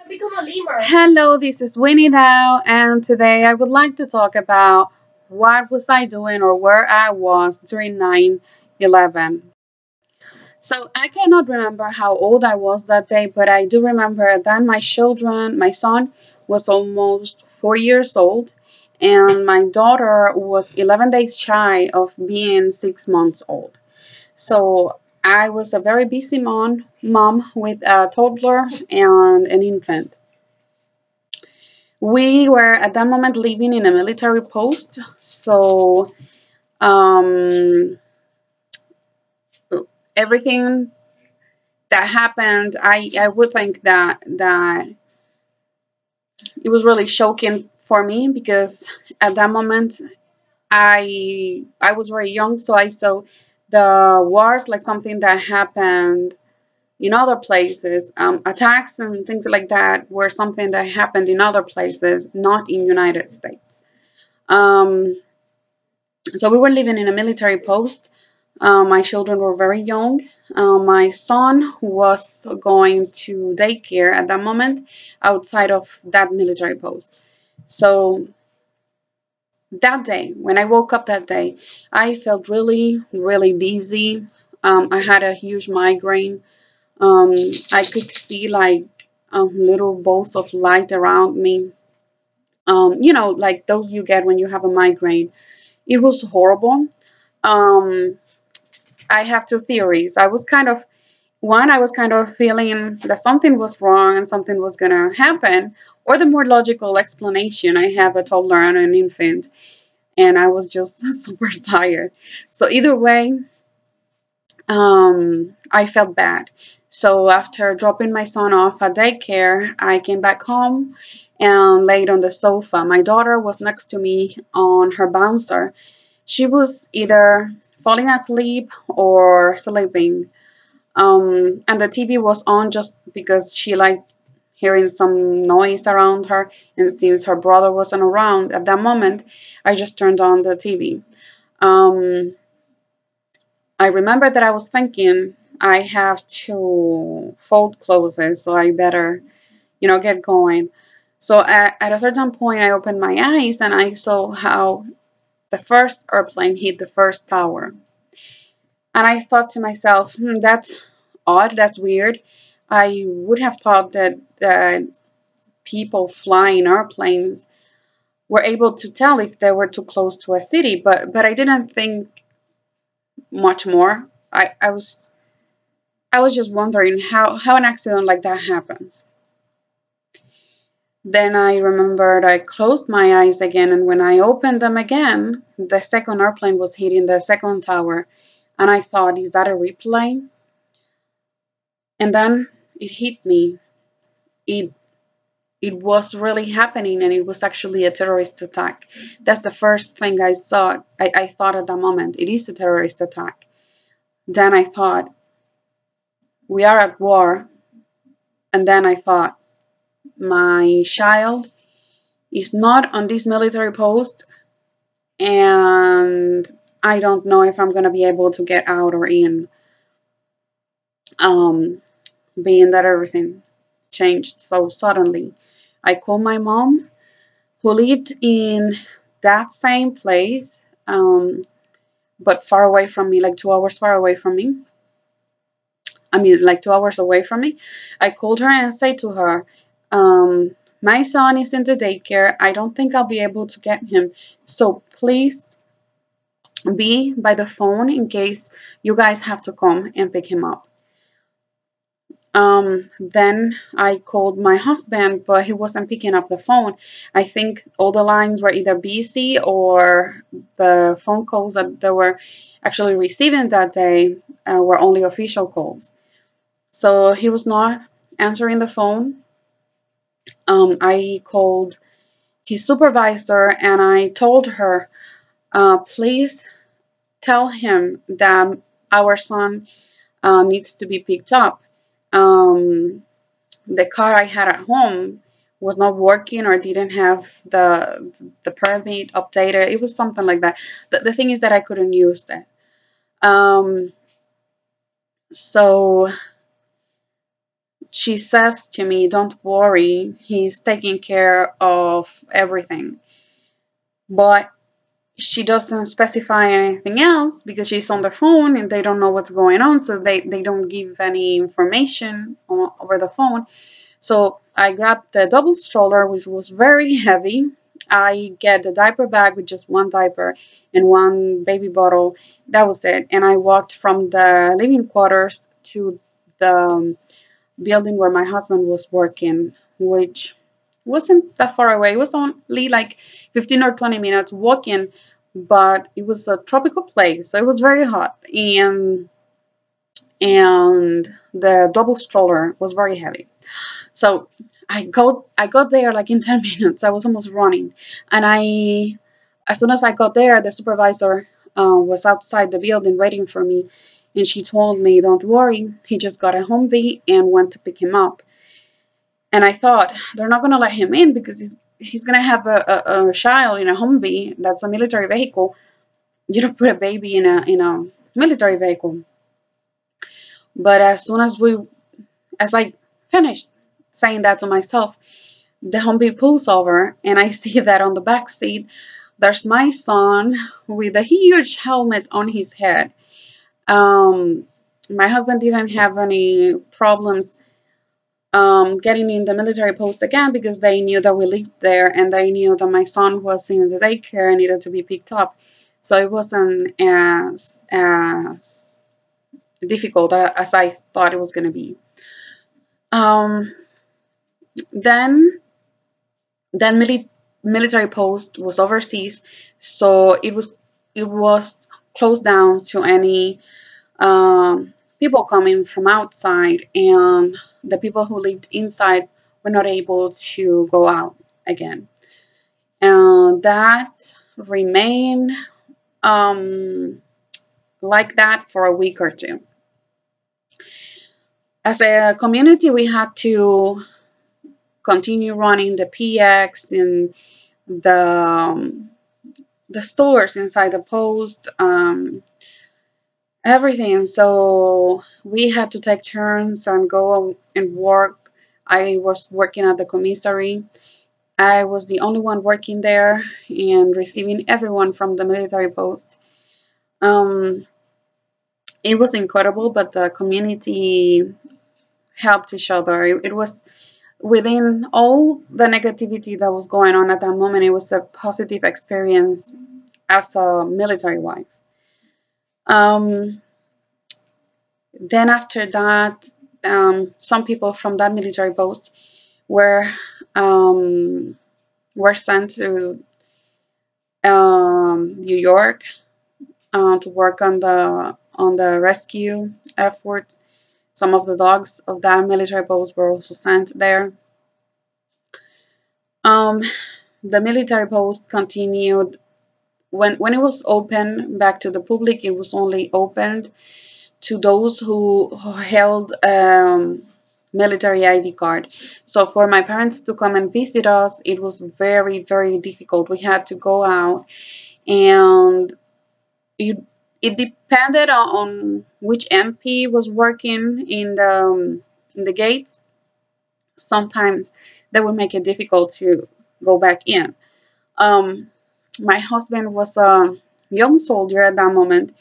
become a lemur. Hello, this is Winnie now, and today I would like to talk about what was I doing or where I was during 9/11. So I cannot remember how old I was that day, but I do remember that my son was almost 4 years old, and my daughter was 11 days shy of being 6 months old. So I was a very busy mom with a toddler and an infant. We were at that moment living in a military post, so um, everything that happened, I would think that it was really shocking for me because at that moment I was very young, so I saw the wars like something that happened in other places. Attacks and things like that were something that happened in other places, not in United States. Um, so we were living in a military post. My children were very young. My son was going to daycare at that moment outside of that military post. So that day, when I woke up that day, I felt really, really dizzy. I had a huge migraine. Um, I could see like little balls of light around me. Like those you get when you have a migraine. It was horrible. Um, I have two theories. I was kind of feeling that something was wrong and something was gonna happen, or the more logical explanation, I have a toddler and an infant, and I was just super tired. So either way, I felt bad. So after dropping my son off at daycare, I came back home and laid on the sofa. My daughter was next to me on her bouncer. She was either falling asleep or sleeping. And the TV was on just because she liked hearing some noise around her. And since her brother wasn't around at that moment, I just turned on the TV. Um, I remember that I was thinking I have to fold clothes, so I better, get going. So at a certain point, I opened my eyes and I saw how the first airplane hit the first tower. And I thought to myself, that's odd, that's weird. I would have thought that people flying airplanes were able to tell if they were too close to a city, but I didn't think much more. I was just wondering how an accident like that happens. Then I remembered I closed my eyes again, and when I opened them again, the second airplane was hitting the second tower. And I thought, is that a replay? And then it hit me. It it was really happening, and it was actually a terrorist attack. That's the first thing I saw. I thought at that moment, it is a terrorist attack. Then I thought, we are at war. And then I thought, my child is not on this military post, and I don't know if I'm going to be able to get out or in, um, being that everything changed so suddenly. I called my mom, who lived in that same place, but far away from me, like 2 hours far away from me. I mean, like 2 hours away from me. I called her and said to her, my son is in the daycare. I don't think I'll be able to get him. So please be by the phone in case you guys have to come and pick him up. Then I called my husband, but he wasn't picking up the phone. I think all the lines were either busy or the phone calls that they were actually receiving that day were only official calls. So he was not answering the phone. I called his supervisor and I told her, please tell him that our son needs to be picked up. Um, the car I had at home was not working or didn't have the permit updated. It was something like that. The thing is that I couldn't use that. Um, so she says to me, "Don't worry, he's taking care of everything." But she doesn't specify anything else because she's on the phone and they don't know what's going on, so they don't give any information over the phone. So I grabbed the double stroller, which was very heavy. I get the diaper bag with just one diaper and one baby bottle. That was it. And I walked from the living quarters to the building where my husband was working, which wasn't that far away. It was only like 15 or 20 minutes walking, but it was a tropical place, so it was very hot, and the double stroller was very heavy. So I got there like in 10 minutes. I was almost running, and as soon as I got there, the supervisor was outside the building waiting for me, and she told me, "Don't worry, he just got a Humvee and went to pick him up." And I thought they're not gonna let him in because he's gonna have a child in a Humvee. That's a military vehicle. You don't put a baby in a military vehicle. But as soon as I finished saying that to myself, the Humvee pulls over, and I see that on the back seat there's my son with a huge helmet on his head. Um, my husband didn't have any problems getting in the military post again because they knew that we lived there and they knew that my son was in the daycare and needed to be picked up. So it wasn't as difficult as I thought it was going to be. Um, then then military post was overseas, so it was closed down to any people coming from outside, and the people who lived inside were not able to go out again. And that remained like that for a week or two. As a community, we had to continue running the PX and the stores inside the post, everything. So we had to take turns and go and work. I was working at the commissary. I was the only one working there and receiving everyone from the military post. Um, it was incredible, but the community helped each other. It was within all the negativity that was going on at that moment, it was a positive experience as a military wife. Um, then after that, some people from that military post were um, were sent to New York to work on the rescue efforts. Some of the dogs of that military post were also sent there. Um, the military post continued when it was open back to the public. It was only opened to those who held military ID card. So for my parents to come and visit us, it was very, very difficult. We had to go out, and it, it depended on which MP was working in the gates. Sometimes that would make it difficult to go back in. Um, my husband was a young soldier at that moment,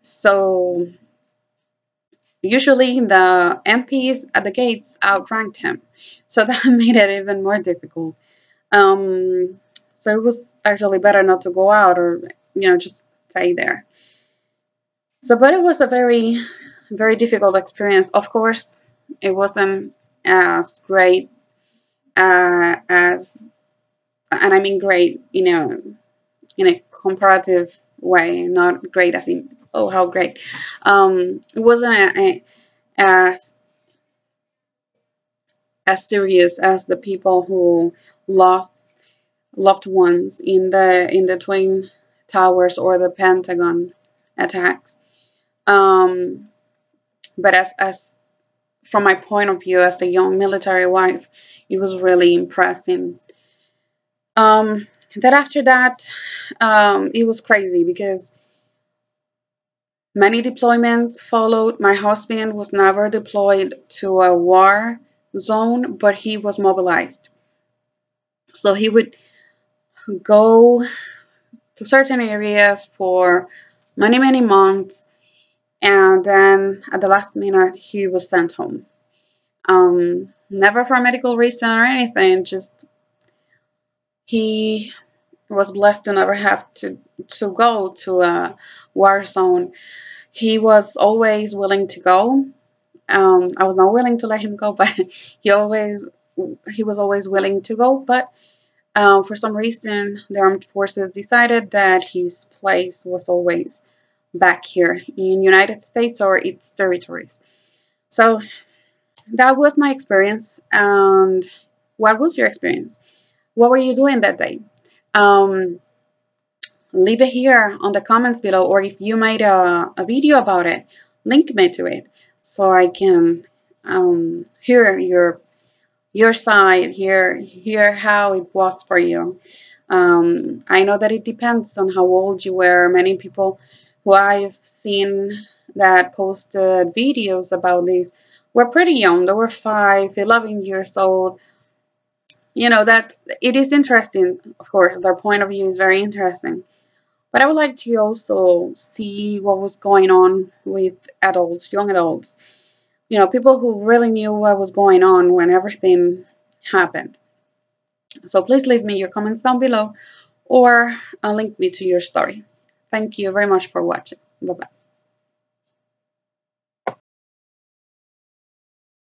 so usually the MPs at the gates outranked him, so that made it even more difficult. Um, so it was actually better not to go out or just stay there. So, but it was a very, very difficult experience. Of course, it wasn't as great as, and I mean great, in a comparative way, not great as in, oh, how great. It wasn't as serious as the people who lost loved ones in the Twin Towers or the Pentagon attacks. Um, but as from my point of view as a young military wife, it was really impressive. Then after that, it was crazy because many deployments followed. My husband was never deployed to a war zone, but he was mobilized. So he would go to certain areas for many, many months, and then at the last minute, he was sent home. Never for a medical reason or anything, just he was blessed to never have to go to a war zone. He was always willing to go. I was not willing to let him go, but he was always willing to go. But for some reason, the armed forces decided that his place was always back here in United States or its territories. So that was my experience. And what was your experience? What were you doing that day? Um, Leave it here on the comments below, or if you made a video about it, link me to it so I can hear your side, hear how it was for you. I know that it depends on how old you were. Many people who I've seen that posted videos about this were pretty young. They were 5, 11 years old. You know, it is interesting. Of course, their point of view is very interesting. But I would like to also see what was going on with adults, young adults, people who really knew what was going on when everything happened. So please leave me your comments down below or link me to your story. Thank you very much for watching. Bye bye.